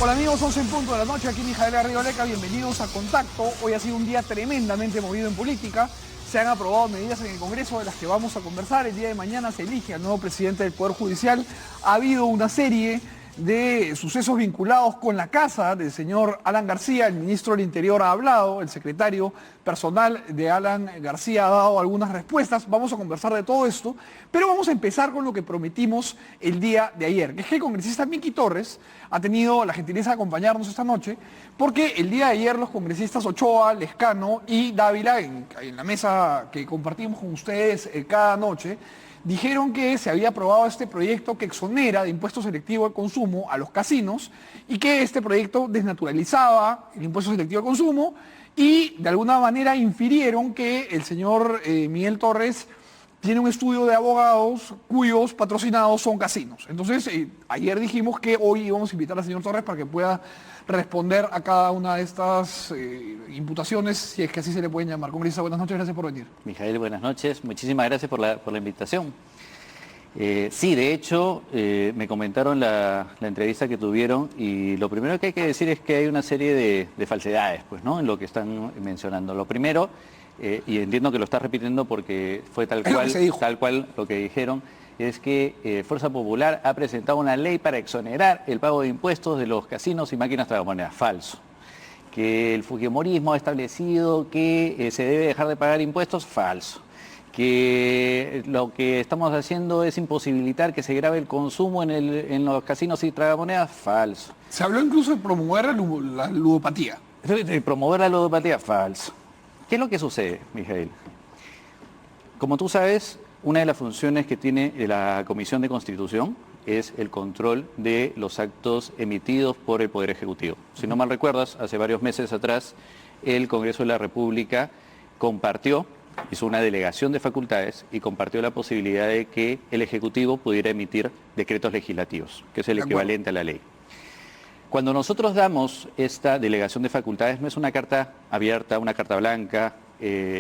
Hola amigos, 11 en punto de la noche, aquí Mijael Arrioleca, bienvenidos a Contacto. Hoy ha sido un día tremendamente movido en política. Se han aprobado medidas en el Congreso de las que vamos a conversar. El día de mañana se elige al nuevo presidente del Poder Judicial. Ha habido una serie de sucesos vinculados con la casa del señor Alan García. El ministro del Interior ha hablado, el secretario personal de Alan García ha dado algunas respuestas. Vamos a conversar de todo esto, pero vamos a empezar con lo que prometimos el día de ayer, que es que el congresista Miki Torres ha tenido la gentileza de acompañarnos esta noche, porque el día de ayer los congresistas Ochoa, Lescano y Dávila, en la mesa que compartimos con ustedes cada noche, dijeron que se había aprobado este proyecto que exonera de impuesto selectivo al consumo a los casinos y que este proyecto desnaturalizaba el impuesto selectivo al consumo y de alguna manera infirieron que el señor Miguel Torres tiene un estudio de abogados cuyos patrocinados son casinos. Entonces, ayer dijimos que hoy íbamos a invitar al señor Torres para que pueda responder a cada una de estas imputaciones, si es que así se le pueden llamar. Congresista, buenas noches, gracias por venir. Mijael, buenas noches, muchísimas gracias por la invitación. Sí, de hecho, me comentaron la entrevista que tuvieron y lo primero que hay que decir es que hay una serie de falsedades, pues, ¿no?, en lo que están mencionando. Lo primero, y entiendo que lo estás repitiendo porque fue tal cual lo que dijeron, es que Fuerza Popular ha presentado una ley para exonerar el pago de impuestos de los casinos y máquinas tragamonedas. Falso. Que el fujimorismo ha establecido que se debe dejar de pagar impuestos. Falso. Que lo que estamos haciendo es imposibilitar que se grave el consumo en los casinos y tragamonedas. Falso. Se habló incluso de promover la ludopatía. De promover la ludopatía. Falso. ¿Qué es lo que sucede, Mijael? Como tú sabes, una de las funciones que tiene la Comisión de Constitución es el control de los actos emitidos por el Poder Ejecutivo. Si no mal recuerdas, hace varios meses atrás, el Congreso de la República hizo una delegación de facultades y compartió la posibilidad de que el Ejecutivo pudiera emitir decretos legislativos, que es el equivalente a la ley. Cuando nosotros damos esta delegación de facultades, no es una carta abierta, una carta blanca,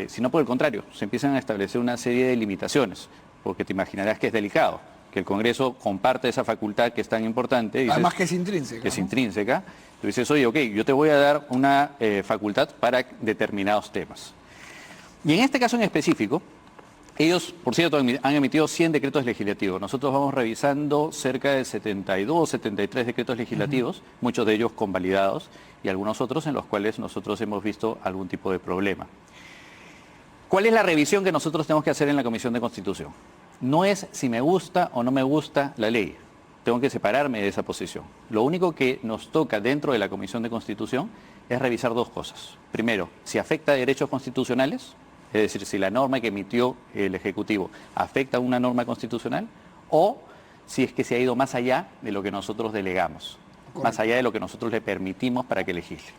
sino por el contrario, se empiezan a establecer una serie de limitaciones, porque te imaginarás que es delicado, que el Congreso comparte esa facultad que es tan importante. Dices, además que es intrínseca. Que es intrínseca. Tú dices, oye, ok, yo te voy a dar una facultad para determinados temas. Y en este caso en específico, ellos, por cierto, han emitido 100 decretos legislativos. Nosotros vamos revisando cerca de 72, 73 decretos legislativos, muchos de ellos convalidados y algunos otros en los cuales nosotros hemos visto algún tipo de problema. ¿Cuál es la revisión que nosotros tenemos que hacer en la Comisión de Constitución? No es si me gusta o no me gusta la ley. Tengo que separarme de esa posición. Lo único que nos toca dentro de la Comisión de Constitución es revisar dos cosas. Primero, si afecta a derechos constitucionales, es decir, si la norma que emitió el Ejecutivo afecta a una norma constitucional, o si es que se ha ido más allá de lo que nosotros delegamos, más allá de lo que nosotros le permitimos para que legisle.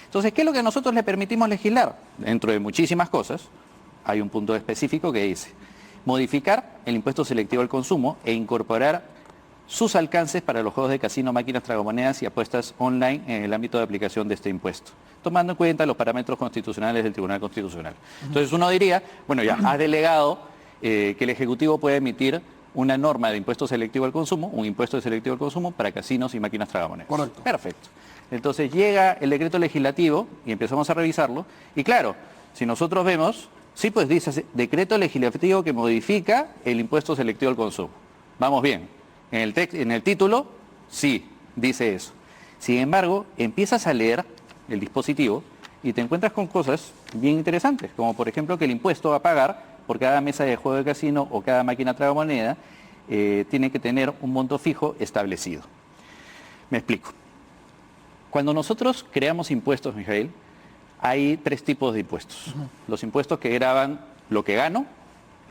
Entonces, ¿qué es lo que nosotros le permitimos legislar? Dentro de muchísimas cosas, hay un punto específico que dice modificar el impuesto selectivo al consumo e incorporar sus alcances para los juegos de casino, máquinas tragamonedas y apuestas online en el ámbito de aplicación de este impuesto, tomando en cuenta los parámetros constitucionales del Tribunal Constitucional. Entonces uno diría, bueno, ya has delegado que el Ejecutivo puede emitir una norma de impuesto selectivo al consumo, un impuesto selectivo al consumo para casinos y máquinas tragamonedas. Correcto. Perfecto. Entonces llega el decreto legislativo y empezamos a revisarlo, y claro, si nosotros vemos, sí, pues dice decreto legislativo que modifica el impuesto selectivo al consumo. Vamos bien. En el título, sí, dice eso. Sin embargo, empiezas a leer el dispositivo y te encuentras con cosas bien interesantes, como por ejemplo que el impuesto a pagar por cada mesa de juego de casino o cada máquina tragamoneda tiene que tener un monto fijo establecido. Me explico. Cuando nosotros creamos impuestos, Mijael, hay tres tipos de impuestos. Los impuestos que gravan lo que gano,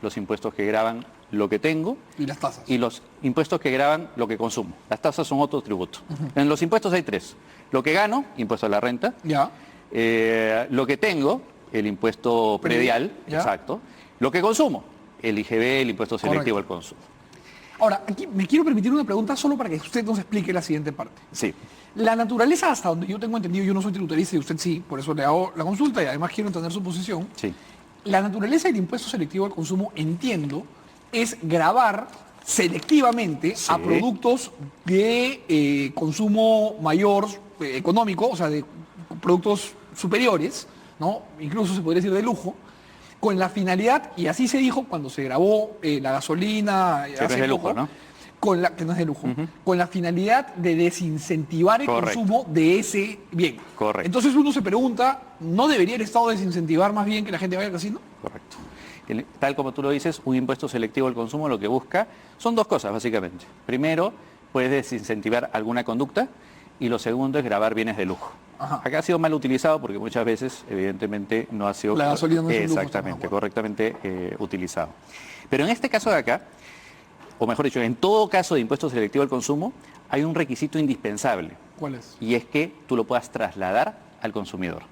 los impuestos que gravan lo que tengo y las tasas. Y los impuestos que gravan lo que consumo. Las tasas son otro tributo. En los impuestos hay tres. Lo que gano, impuesto a la renta. Ya. Lo que tengo, el impuesto predial, exacto. Lo que consumo, el IGB, el impuesto selectivo al consumo. Ahora, aquí me quiero permitir una pregunta solo para que usted nos explique la siguiente parte. Sí. La naturaleza, hasta donde yo tengo entendido, yo no soy tributarista y usted sí, por eso le hago la consulta y además quiero entender su posición. Sí. La naturaleza del impuesto selectivo al consumo, entiendo, es gravar selectivamente Sí. a productos de consumo mayor económico, o sea, de productos superiores, ¿no? Incluso se podría decir de lujo, con la finalidad, y así se dijo cuando se grabó la gasolina Que no es de lujo, ¿no? que no es de lujo, con la finalidad de desincentivar el Correcto. consumo de ese bien. Correcto. Entonces uno se pregunta, ¿no debería el Estado desincentivar más bien que la gente vaya al casino? Correcto. Tal como tú lo dices, un impuesto selectivo al consumo lo que busca son dos cosas, básicamente. Primero, puedes desincentivar alguna conducta y lo segundo es gravar bienes de lujo. Ajá. Acá ha sido mal utilizado porque muchas veces, evidentemente, no ha sido La gasolina no es un lujo, exactamente, estamos de acuerdo. correctamente utilizado. Pero en este caso de acá, o mejor dicho, en todo caso de impuesto selectivo al consumo, hay un requisito indispensable ¿Cuál es? y es que tú lo puedas trasladar al consumidor.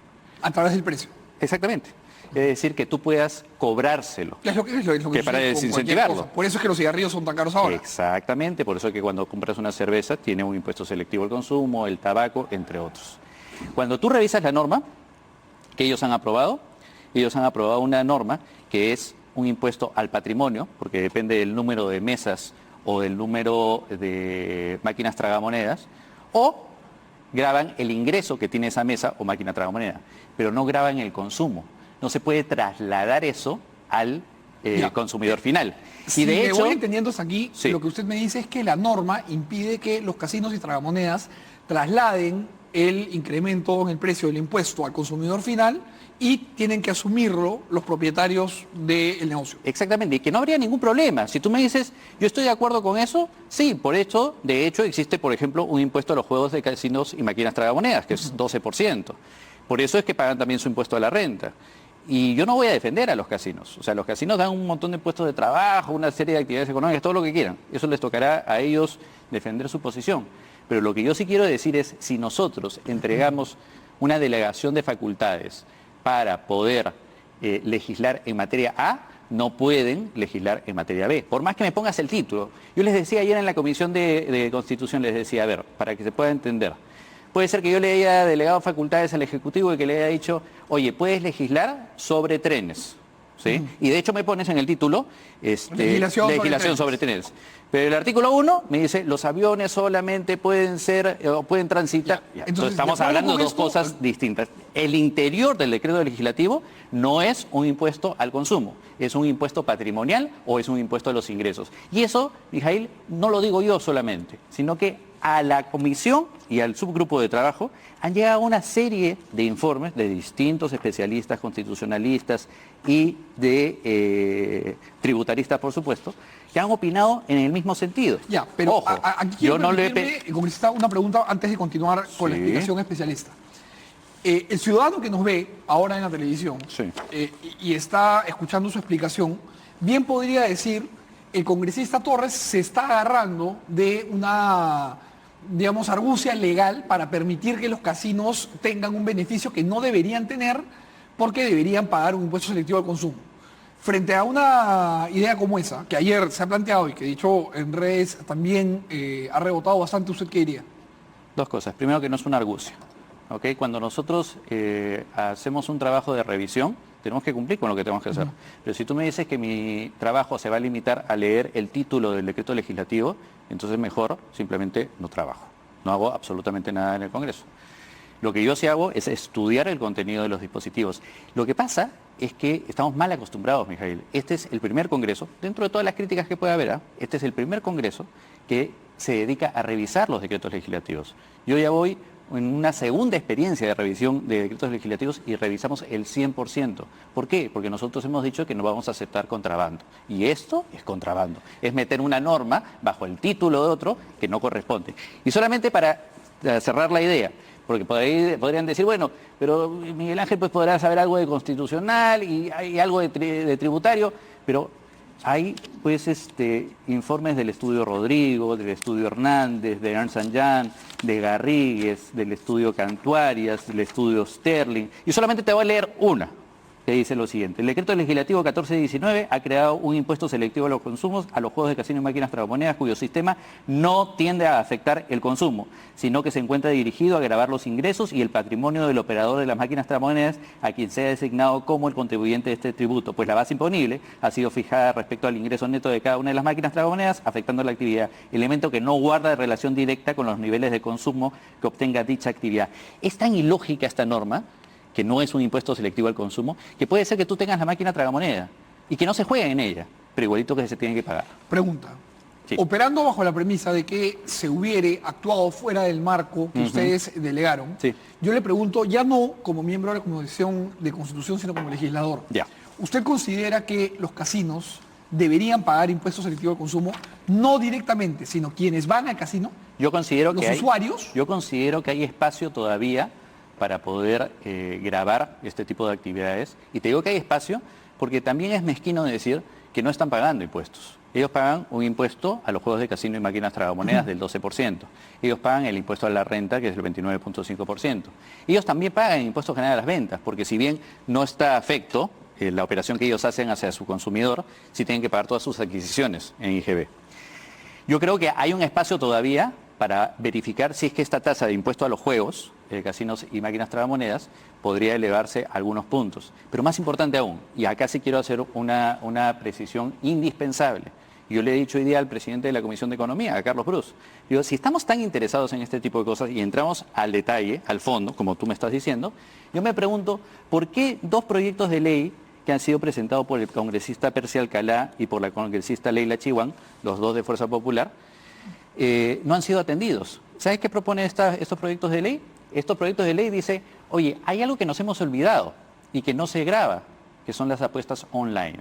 A través del precio. Exactamente. Es decir, que tú puedas cobrárselo. Es lo que Que para sucede con cualquier desincentivarlo. cosa. Por eso es que los cigarrillos son tan caros ahora. Exactamente, por eso es que cuando compras una cerveza tiene un impuesto selectivo al consumo, el tabaco, entre otros. Cuando tú revisas la norma que ellos han aprobado una norma que es un impuesto al patrimonio, porque depende del número de mesas o del número de máquinas tragamonedas, o graban el ingreso que tiene esa mesa o máquina tragamoneda, pero no graban el consumo. No se puede trasladar eso al Ya. consumidor final. Si Y de me hecho, voy entendiendo hasta aquí, Sí. lo que usted me dice es que la norma impide que los casinos y tragamonedas trasladen el incremento en el precio del impuesto al consumidor final y tienen que asumirlo los propietarios del negocio. exactamente, y que no habría ningún problema. Si tú me dices, yo estoy de acuerdo con eso, sí, de hecho existe, por ejemplo, un impuesto a los juegos de casinos y máquinas tragamonedas, que es 12%. Por eso es que pagan también su impuesto a la renta. Y yo no voy a defender a los casinos. O sea, los casinos dan un montón de puestos de trabajo, una serie de actividades económicas, todo lo que quieran. Eso les tocará a ellos defender su posición. Pero lo que yo sí quiero decir es, si nosotros entregamos una delegación de facultades para poder legislar en materia A, no pueden legislar en materia B. Por más que me pongas el título. Yo les decía ayer en la Comisión de Constitución, les decía, a ver, para que se pueda entender. Puede ser que yo le haya delegado facultades al Ejecutivo y que le haya dicho, oye, puedes legislar sobre trenes. ¿Sí? Y de hecho me pones en el título Legislación sobre trenes. Pero el artículo 1 me dice, los aviones solamente pueden pueden transitar. Ya. Entonces estamos de acuerdo hablando con de dos esto, cosas distintas. El interior del decreto legislativo no es un impuesto al consumo, es un impuesto patrimonial o es un impuesto a los ingresos. Y eso, Mijail, no lo digo yo solamente, sino que a la comisión y al subgrupo de trabajo han llegado una serie de informes de distintos especialistas, constitucionalistas y de tributaristas, por supuesto, que han opinado en el mismo sentido. Ya, pero Ojo, aquí quiero yo no le permitirme, congresista, una pregunta antes de continuar con la Sí. explicación especialista. El ciudadano que nos ve ahora en la televisión Sí. y está escuchando su explicación, bien podría decir, el congresista Torres se está agarrando de una, digamos, argucia legal para permitir que los casinos tengan un beneficio que no deberían tener porque deberían pagar un impuesto selectivo al consumo. Frente a una idea como esa, que ayer se ha planteado y que dicho en redes también ha rebotado bastante, ¿usted qué diría? Dos cosas. Primero, que no es una argucia. ¿Ok? Cuando nosotros hacemos un trabajo de revisión, tenemos que cumplir con lo que tenemos que hacer. Pero si tú me dices que mi trabajo se va a limitar a leer el título del decreto legislativo, entonces mejor simplemente no trabajo. No hago absolutamente nada en el Congreso. Lo que yo sí hago es estudiar el contenido de los dispositivos. Lo que pasa es que estamos mal acostumbrados, Mijail. Este es el primer Congreso, dentro de todas las críticas que pueda haber, este es el primer Congreso que se dedica a revisar los decretos legislativos. Yo ya voy en una segunda experiencia de revisión de decretos legislativos y revisamos el 100%. ¿Por qué? Porque nosotros hemos dicho que no vamos a aceptar contrabando. Y esto es contrabando. Es meter una norma bajo el título de otro que no corresponde. Y solamente para cerrar la idea, porque podrían decir, bueno, pero Miguel Ángel pues podrá saber algo de constitucional y hay algo de tributario, pero hay pues informes del estudio Rodrigo, del estudio Hernández, de Ernst & Young, de Garrigues, del estudio Cantuarias, del estudio Sterling, y solamente te voy a leer una. que dice lo siguiente: el decreto legislativo 1419 ha creado un impuesto selectivo a los consumos, a los juegos de casino y máquinas tragamonedas, cuyo sistema no tiende a afectar el consumo, sino que se encuentra dirigido a gravar los ingresos y el patrimonio del operador de las máquinas tragamonedas, a quien sea designado como el contribuyente de este tributo, pues la base imponible ha sido fijada respecto al ingreso neto de cada una de las máquinas tragamonedas, afectando la actividad, elemento que no guarda relación directa con los niveles de consumo que obtenga dicha actividad. Es tan ilógica esta norma, que no es un impuesto selectivo al consumo, que puede ser que tú tengas la máquina tragamoneda y que no se juegue en ella, pero igualito que se tiene que pagar. Pregunta. Sí. Operando bajo la premisa de que se hubiere actuado fuera del marco que ustedes delegaron, Sí. yo le pregunto, ya no como miembro de la Comisión de Constitución, sino como legislador, Ya. ¿usted considera que los casinos deberían pagar impuestos selectivos al consumo, no directamente, sino quienes van al casino? Yo considero ¿Los que usuarios? Yo considero que hay espacio todavía para poder grabar este tipo de actividades. Y te digo que hay espacio porque también es mezquino decir que no están pagando impuestos. Ellos pagan un impuesto a los juegos de casino y máquinas tragamonedas del 12%. Ellos pagan el impuesto a la renta, que es el 29.5%. Ellos también pagan impuestos generales a las ventas, porque si bien no está afecto la operación que ellos hacen hacia su consumidor, sí tienen que pagar todas sus adquisiciones en IGB. Yo creo que hay un espacio todavía para verificar si es que esta tasa de impuesto a los juegos, casinos y máquinas tragamonedas, podría elevarse a algunos puntos. Pero más importante aún, y acá sí quiero hacer una precisión indispensable. Yo le he dicho hoy día al presidente de la Comisión de Economía, a Carlos Bruce, digo, si estamos tan interesados en este tipo de cosas y entramos al detalle, al fondo, como tú me estás diciendo, yo me pregunto, ¿por qué dos proyectos de ley que han sido presentados por el congresista Percy Alcalá y por la congresista Leila Chihuán, los dos de Fuerza Popular, no han sido atendidos? ¿Sabes qué propone estos proyectos de ley? Estos proyectos de ley dicen, oye, hay algo que nos hemos olvidado y que no se graba, que son las apuestas online.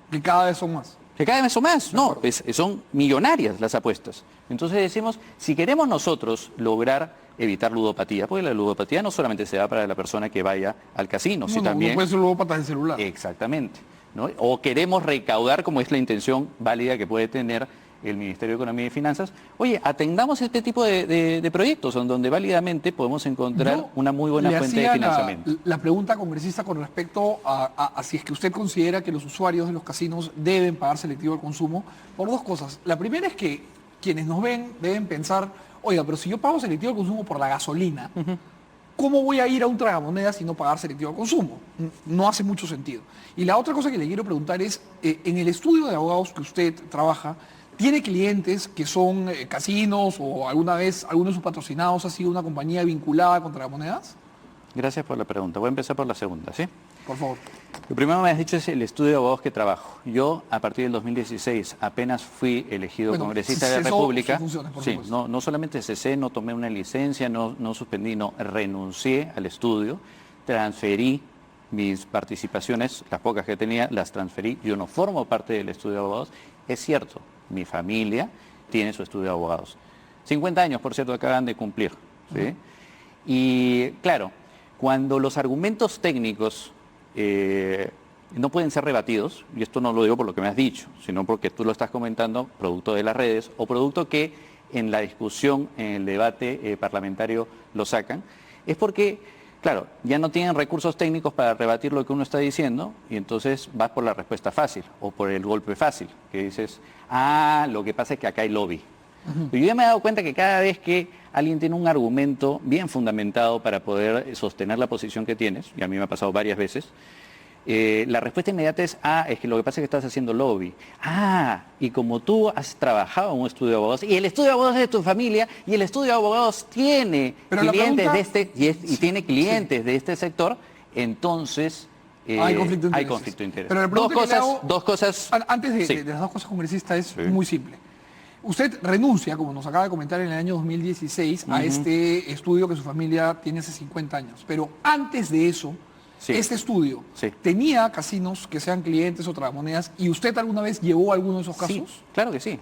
Que cada vez son más. Que cada vez son más, no, son millonarias las apuestas. Entonces decimos, si queremos nosotros lograr evitar ludopatía, porque la ludopatía no solamente se da para la persona que vaya al casino, sino también... No puede ser ludópata del celular. Exactamente, ¿no? O queremos recaudar, como es la intención válida que puede tener el Ministerio de Economía y Finanzas, oye, atendamos este tipo de proyectos donde válidamente podemos encontrar una muy buena fuente de financiamiento. La pregunta congresista con respecto a si es que usted considera que los usuarios de los casinos deben pagar selectivo al consumo, por dos cosas. La primera es que quienes nos ven deben pensar, oiga, pero si yo pago selectivo al consumo por la gasolina, ¿cómo voy a ir a un tragamonedas y no pagar selectivo al consumo? No hace mucho sentido. Y la otra cosa que le quiero preguntar es, en el estudio de abogados que usted trabaja, ¿tiene clientes que son casinos o alguna vez alguno de sus patrocinados ha sido una compañía vinculada con tragamonedas? Gracias por la pregunta. Voy a empezar por la segunda, ¿sí? Por favor. Lo primero que me has dicho es el estudio de abogados que trabajo. Yo, a partir del 2016, apenas fui elegido congresista de la República. Sí, no solamente cesé, no tomé una licencia, no suspendí, no, renuncié al estudio, transferí mis participaciones, las pocas que tenía, las transferí. Yo no formo parte del estudio de abogados. Es cierto, mi familia tiene su estudio de abogados. 50 años, por cierto, acaban de cumplir, ¿sí? Y claro, cuando los argumentos técnicos no pueden ser rebatidos, y esto no lo digo por lo que me has dicho, sino porque tú lo estás comentando producto de las redes o producto que en la discusión, en el debate parlamentario lo sacan, es porque, claro, ya no tienen recursos técnicos para rebatir lo que uno está diciendo y entonces vas por la respuesta fácil o por el golpe fácil, que dices, lo que pasa es que acá hay lobby. Yo ya me he dado cuenta que cada vez que alguien tiene un argumento bien fundamentado para poder sostener la posición que tienes, y a mí me ha pasado varias veces, la respuesta inmediata es, es que lo que pasa es que estás haciendo lobby. Y como tú has trabajado en un estudio de abogados, y el estudio de abogados es de tu familia, y el estudio de abogados tiene clientes tiene clientes de este sector, entonces hay conflicto de interés. Pero Dos cosas. Antes de las dos cosas congresistas es muy simple. Usted renuncia, como nos acaba de comentar, en el año 2016 a este estudio que su familia tiene hace 50 años. Pero antes de eso, este estudio tenía casinos que sean clientes o tragamonedas, ¿y usted alguna vez llevó alguno de esos casos? Sí, claro que sí.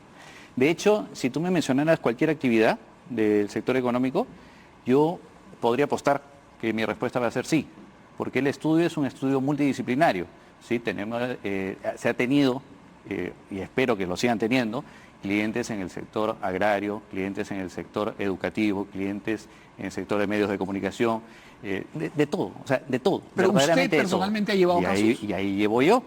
De hecho, si tú me mencionaras cualquier actividad del sector económico, yo podría apostar que mi respuesta va a ser sí, porque el estudio es un estudio multidisciplinario. ¿Sí? Se ha tenido, y espero que lo sigan teniendo, clientes en el sector agrario, clientes en el sector educativo, clientes en el sector de medios de comunicación, de todo, o sea, de todo. Pero usted verdaderamente de todo. personalmente ha llevado casos. Y ahí llevo yo.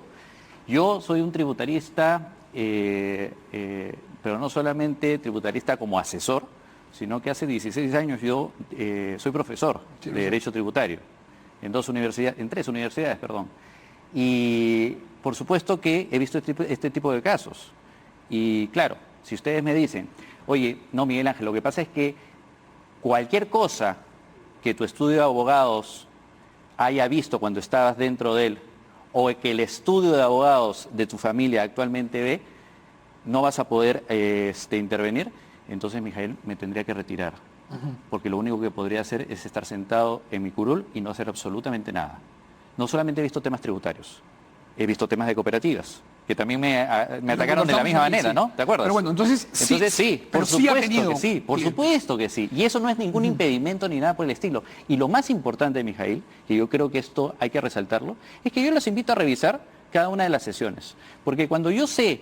Yo soy un tributarista, pero no solamente tributarista como asesor, sino que hace 16 años yo soy profesor de Derecho Tributario en tres universidades, perdón. Y por supuesto que he visto este tipo de casos. Y claro, si ustedes me dicen, oye, no, Miguel Ángel, lo que pasa es que cualquier cosa que tu estudio de abogados haya visto cuando estabas dentro de él, o que el estudio de abogados de tu familia actualmente ve, no vas a poder intervenir, entonces, Mijael, me tendría que retirar. Porque lo único que podría hacer es estar sentado en mi curul y no hacer absolutamente nada. No solamente he visto temas tributarios, he visto temas de cooperativas, que también me atacaron de la misma manera, ¿no? ¿Te acuerdas? Pero bueno, entonces sí, por supuesto que sí, por supuesto que sí. Y eso no es ningún impedimento ni nada por el estilo. Y lo más importante, Mijail, que yo creo que esto hay que resaltarlo, es que yo los invito a revisar cada una de las sesiones. Porque cuando yo sé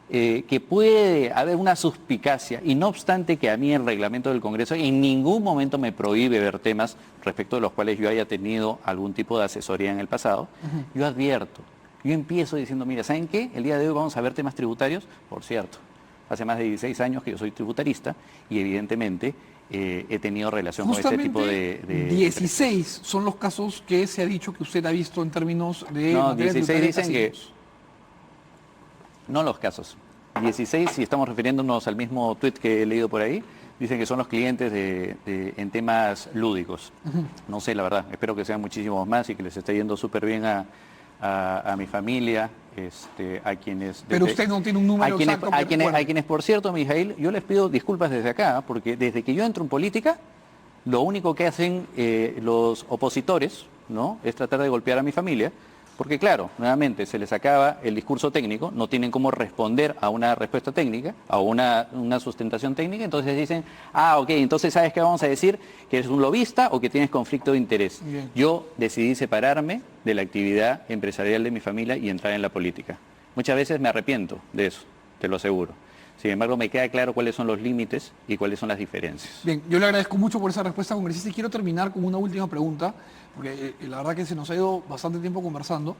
que puede haber una suspicacia, y no obstante que a mí el reglamento del Congreso en ningún momento me prohíbe ver temas respecto de los cuales yo haya tenido algún tipo de asesoría en el pasado, yo advierto. Yo empiezo diciendo, mira, ¿saben qué? El día de hoy vamos a ver temas tributarios. Por cierto, hace más de 16 años que yo soy tributarista y evidentemente he tenido relación con este tipo de 16 son los casos que se ha dicho que usted ha visto en términos de... No, 16 dicen que... No los casos. 16, si estamos refiriéndonos al mismo tuit que he leído por ahí, dicen que son los clientes en temas lúdicos. No sé, la verdad, espero que sean muchísimos más y que les esté yendo súper bien a mi familia, a quienes... Pero usted no tiene un número exacto. A quienes, por cierto, Mijail, yo les pido disculpas desde acá, porque desde que yo entro en política, lo único que hacen los opositores, ¿no?, es tratar de golpear a mi familia, porque claro, nuevamente se les acaba el discurso técnico, no tienen cómo responder a una respuesta técnica, a una sustentación técnica, entonces dicen, ok, entonces ¿sabes qué vamos a decir? Que eres un lobista o que tienes conflicto de interés. Bien. Yo decidí separarme de la actividad empresarial de mi familia y entrar en la política. Muchas veces me arrepiento de eso, te lo aseguro. Sin embargo, me queda claro cuáles son los límites y cuáles son las diferencias. Bien, yo le agradezco mucho por esa respuesta, congresista, y quiero terminar con una última pregunta, porque la verdad que se nos ha ido bastante tiempo conversando.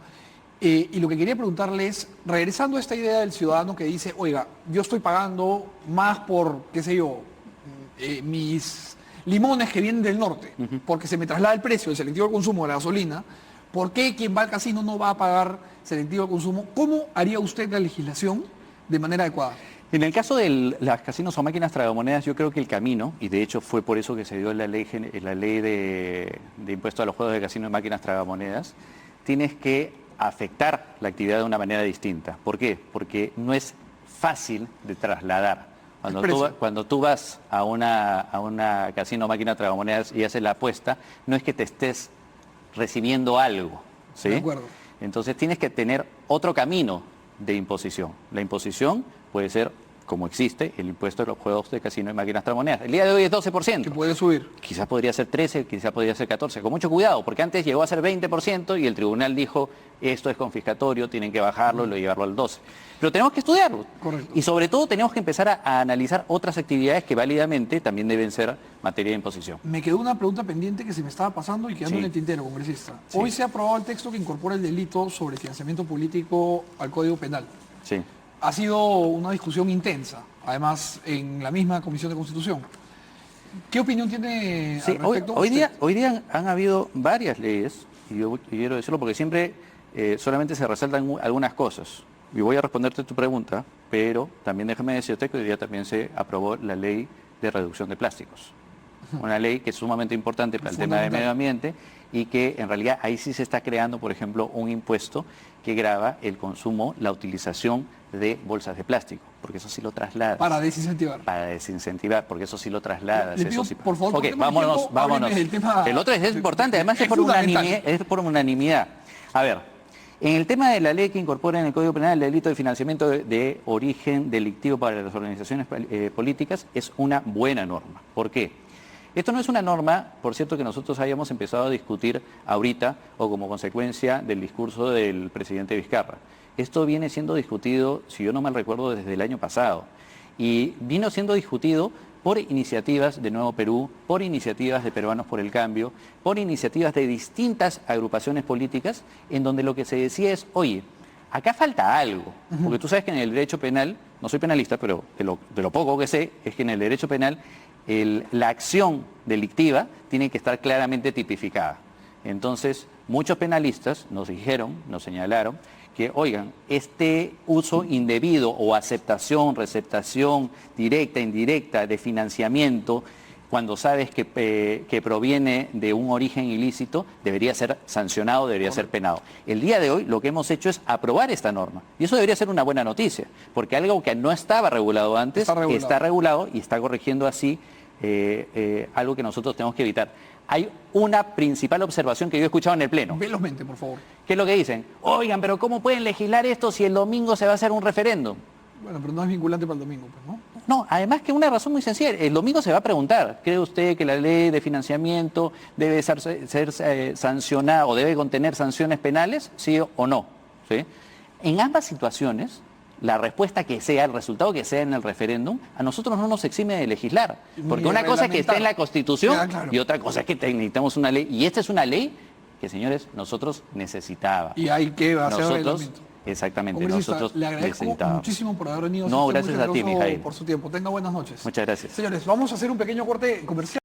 Y lo que quería preguntarle es, regresando a esta idea del ciudadano que dice, oiga, yo estoy pagando más por, qué sé yo, mis limones que vienen del norte, porque se me traslada el precio del selectivo de consumo de la gasolina, ¿por qué quien va al casino no va a pagar selectivo de consumo? ¿Cómo haría usted la legislación de manera adecuada? En el caso de las casinos o máquinas tragamonedas, yo creo que el camino, y de hecho fue por eso que se dio la ley de impuesto a los juegos de casino y máquinas tragamonedas, tienes que afectar la actividad de una manera distinta. ¿Por qué? Porque no es fácil de trasladar. Cuando tú vas a una casino o máquina tragamonedas y haces la apuesta, no es que te estés recibiendo algo, ¿sí? De acuerdo. Entonces tienes que tener otro camino de imposición. La imposición puede ser, como existe, el impuesto de los juegos de casino y máquinas tragamonedas. El día de hoy es 12%. Que puede subir. Quizás podría ser 13, quizás podría ser 14. Con mucho cuidado, porque antes llegó a ser 20% y el tribunal dijo, esto es confiscatorio, tienen que bajarlo y llevarlo al 12%. Pero tenemos que estudiarlo. Correcto. Y sobre todo tenemos que empezar a analizar otras actividades que válidamente también deben ser materia de imposición. Me quedó una pregunta pendiente que se me estaba pasando y quedando Sí. en el tintero, congresista. Sí. Hoy se ha aprobado el texto que incorpora el delito sobre financiamiento político al Código Penal. Sí. Ha sido una discusión intensa, además en la misma Comisión de Constitución. ¿Qué opinión tiene Sí, al respecto? hoy día han habido varias leyes, y yo quiero decirlo porque siempre solamente se resaltan algunas cosas. Y voy a responderte tu pregunta, pero también déjame decirte que hoy día también se aprobó la ley de reducción de plásticos. Una ley que es sumamente importante para el tema del medio ambiente y que en realidad ahí sí se está creando, por ejemplo, un impuesto que grava el consumo, la utilización de bolsas de plástico, porque eso sí lo trasladas. Para desincentivar. Para desincentivar, porque eso sí lo trasladas. Le pido, eso sí. por favor, Ok, por tema de vámonos, tiempo, vámonos. hábleme del tema- El otro es importante, además es fundamental. es por unanimidad. A ver, en el tema de la ley que incorpora en el Código Penal el delito de financiamiento de origen delictivo para las organizaciones políticas, es una buena norma. ¿Por qué? Esto no es una norma, por cierto, que nosotros hayamos empezado a discutir ahorita o como consecuencia del discurso del presidente Vizcarra. Esto viene siendo discutido, si yo no mal recuerdo, desde el año pasado. y vino siendo discutido por iniciativas de Nuevo Perú, por iniciativas de Peruanos por el Cambio, por iniciativas de distintas agrupaciones políticas, en donde lo que se decía es, oye, acá falta algo, porque tú sabes que en el derecho penal, no soy penalista, pero de lo poco que sé, es que en el derecho penal la acción delictiva tiene que estar claramente tipificada. Entonces, muchos penalistas nos dijeron, nos señalaron, que, oigan, este uso indebido o aceptación, receptación directa, indirecta de financiamiento, cuando sabes que proviene de un origen ilícito, debería ser sancionado, debería ser penado. El día de hoy lo que hemos hecho es aprobar esta norma. Y eso debería ser una buena noticia, porque algo que no estaba regulado antes está regulado y está corrigiendo así algo que nosotros tenemos que evitar. Hay una principal observación que yo he escuchado en el Pleno. Velozmente, por favor. ¿Qué es lo que dicen? Oigan, pero ¿cómo pueden legislar esto si el domingo se va a hacer un referéndum? Bueno, pero no es vinculante para el domingo, pues, ¿no? No, además que una razón muy sencilla. El domingo se va a preguntar, ¿cree usted que la ley de financiamiento debe ser sancionada o debe contener sanciones penales? ¿Sí o no? ¿Sí? En ambas situaciones, la respuesta que sea, el resultado que sea en el referéndum, a nosotros no nos exime de legislar. Porque una cosa es que esté en la Constitución y otra cosa es que necesitamos una ley. Y esta es una ley que, señores, nosotros necesitábamos. Y hay que hacer el reglamento. Exactamente, Congresista, nosotros le agradezco necesitábamos. muchísimo por haber venido. No, gracias a ti, Mijail. Por su tiempo. Tenga buenas noches. Muchas gracias. Señores, vamos a hacer un pequeño corte comercial.